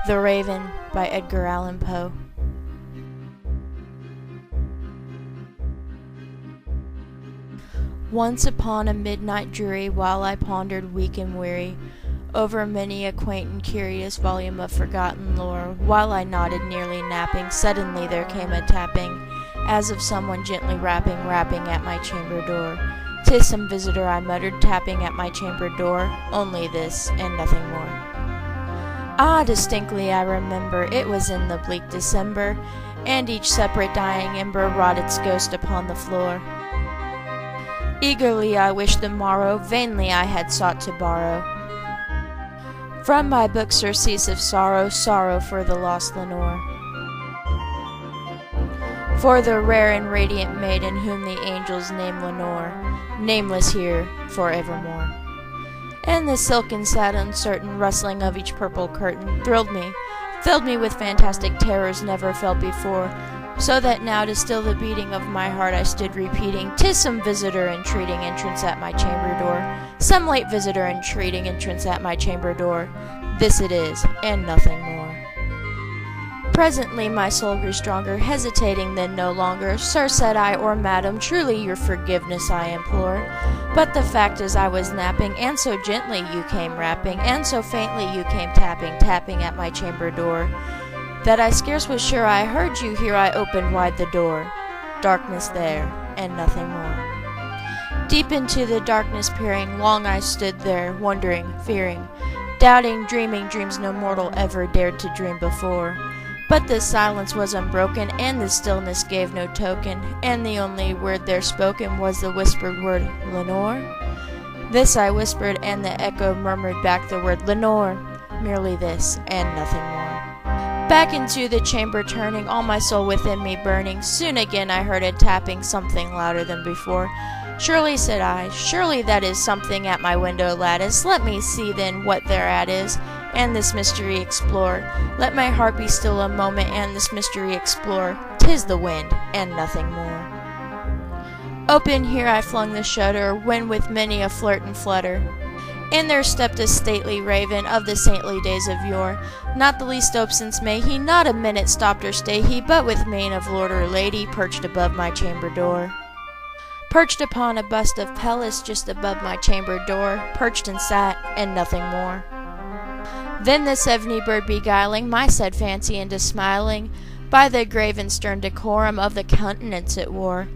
The Raven by Edgar Allan Poe. Once upon a midnight dreary, while I pondered weak and weary over many a quaint and curious volume of forgotten lore, while I nodded nearly napping, suddenly there came a tapping, as of someone gently rapping at my chamber door. "'Tis some visitor," I muttered, tapping at my chamber door, "only this, and nothing more." Ah, distinctly I remember, it was in the bleak December, and each separate dying ember wrought its ghost upon the floor. Eagerly I wished the morrow, vainly I had sought to borrow from my book surcease of sorrow, sorrow for the lost Lenore, for the rare and radiant maiden whom the angels name Lenore, nameless here forevermore. And the silken, sad, uncertain rustling of each purple curtain thrilled me, filled me with fantastic terrors never felt before, so that now to still the beating of my heart I stood repeating, "'Tis some visitor entreating entrance at my chamber door, some late visitor entreating entrance at my chamber door. This it is, and nothing more." Presently my soul grew stronger, hesitating then no longer. "Sir," said I, "or madam, truly your forgiveness I implore. But the fact is I was napping, and so gently you came rapping, and so faintly you came tapping at my chamber door, that I scarce was sure I heard you. Here I opened wide the door. Darkness there, and nothing more." Deep into the darkness peering, long I stood there, wondering, fearing, doubting, dreaming dreams no mortal ever dared to dream before. But the silence was unbroken, and the stillness gave no token, and the only word there spoken was the whispered word, "Lenore?" This I whispered, and the echo murmured back the word, "Lenore." Merely this, and nothing more. Back into the chamber turning, all my soul within me burning, soon again I heard a tapping, something louder than before. "Surely," said I, "surely that is something at my window lattice. Let me see then what thereat is, and this mystery explore. Let my heart be still a moment, and this mystery explore. 'Tis the wind, and nothing more." Open here I flung the shutter, when with many a flirt and flutter, in there stepped a stately raven of the saintly days of yore. Not the least ope since May he, not a minute stopped or stay he, but with mane of lord or lady perched above my chamber door. Perched upon a bust of Pallas just above my chamber door, perched and sat, and nothing more. Then this ebony bird beguiling my sad fancy into smiling, by the grave and stern decorum of the countenance it wore.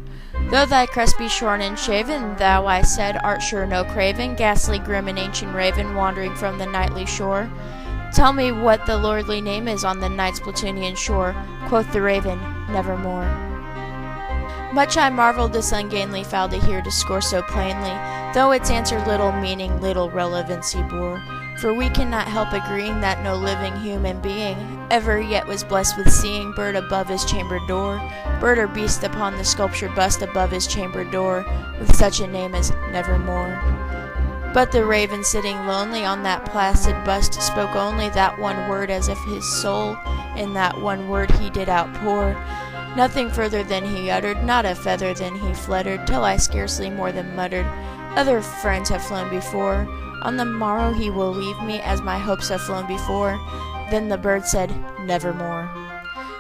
"Though thy crest be shorn and shaven, thou," I said, "art sure no craven, ghastly, grim, and ancient raven, wandering from the nightly shore. Tell me what the lordly name is on the night's Plutonian shore." Quoth the raven, "Nevermore." Much I marveled this ungainly fowl to hear discourse so plainly, though its answer little meaning, little relevancy bore. For we cannot help agreeing that no living human being ever yet was blessed with seeing bird above his chamber door, bird or beast upon the sculptured bust above his chamber door, with such a name as Nevermore. But the raven sitting lonely on that placid bust spoke only that one word, as if his soul in that one word he did outpour. Nothing further than he uttered, not a feather than he fluttered, till I scarcely more than muttered, "Other friends have flown before. On the morrow he will leave me, as my hopes have flown before." Then the bird said, "Nevermore."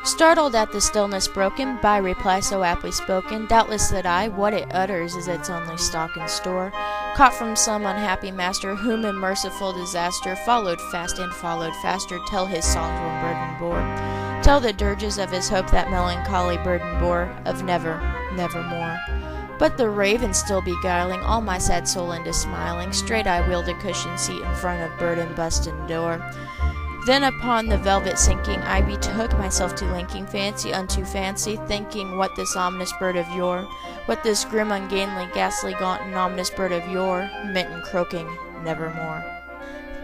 Startled at the stillness broken by reply so aptly spoken, doubtless, said I, what it utters is its only stock and store, caught from some unhappy master, whom in merciful disaster followed fast and followed faster, till his songs one burden bore, till the dirges of his hope that melancholy burden bore, of never, nevermore. But the raven still beguiling all my sad soul into smiling, straight I wheeled a cushioned seat in front of bird and bust and door. Then upon the velvet sinking, I betook myself to linking fancy unto fancy, thinking what this ominous bird of yore, what this grim, ungainly, ghastly, gaunt, and ominous bird of yore meant in croaking "Nevermore."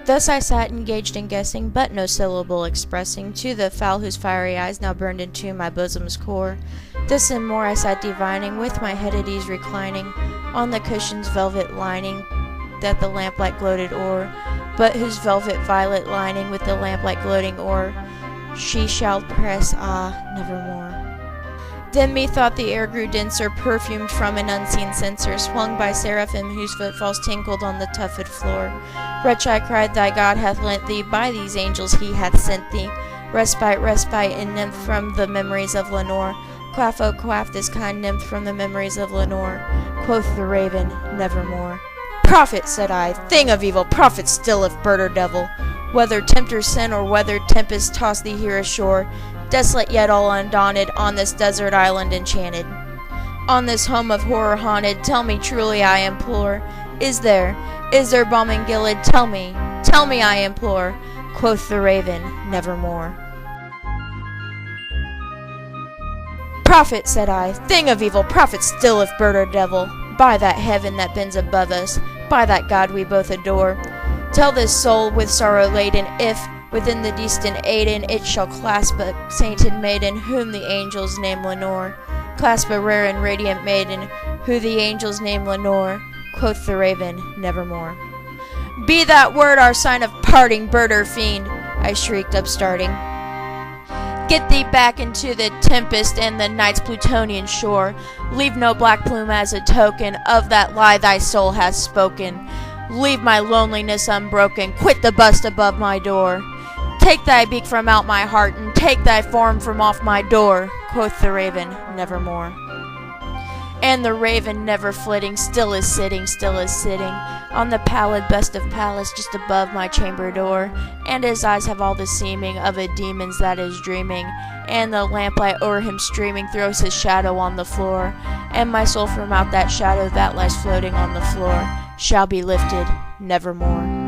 Thus I sat engaged in guessing, but no syllable expressing, to the fowl whose fiery eyes now burned into my bosom's core. This and more I sat divining, with my head at ease reclining on the cushion's velvet lining that the lamplight gloated o'er, but whose velvet violet lining with the lamplight gloating o'er she shall press, ah, nevermore. Then methought the air grew denser, perfumed from an unseen censer, swung by seraphim whose footfalls tinkled on the tufted floor. Wretch, I cried, thy God hath lent thee, by these angels he hath sent thee. Respite, respite, in nymph from the memories of Lenore. Quaff, oh quaff, this kind nymph from the memories of Lenore. Quoth the raven, nevermore. Prophet, said I, thing of evil, prophet still if bird or devil. Whether tempter sin or whether tempest toss thee here ashore, desolate yet all undaunted, on this desert island enchanted, on this home of horror haunted, tell me truly I implore, is there balm in Gilead? Tell me, I implore. Quoth the raven, nevermore. Prophet, said I, thing of evil, prophet still if bird or devil, by that heaven that bends above us, by that God we both adore, tell this soul with sorrow laden, if within the distant Aiden it shall clasp a sainted maiden, whom the angels name Lenore. Clasp a rare and radiant maiden, who the angels name Lenore. Quoth the raven, nevermore. Be that word our sign of parting, bird or fiend, I shrieked, upstarting. Get thee back into the tempest and the night's Plutonian shore. Leave no black plume as a token of that lie thy soul has spoken. Leave my loneliness unbroken, quit the bust above my door. Take thy beak from out my heart, and take thy form from off my door. Quoth the raven, nevermore. And the raven, never flitting, still is sitting, on the pallid bust of palace just above my chamber door. And his eyes have all the seeming of a demon's that is dreaming, and the lamplight o'er him streaming throws his shadow on the floor. And my soul from out that shadow that lies floating on the floor shall be lifted nevermore.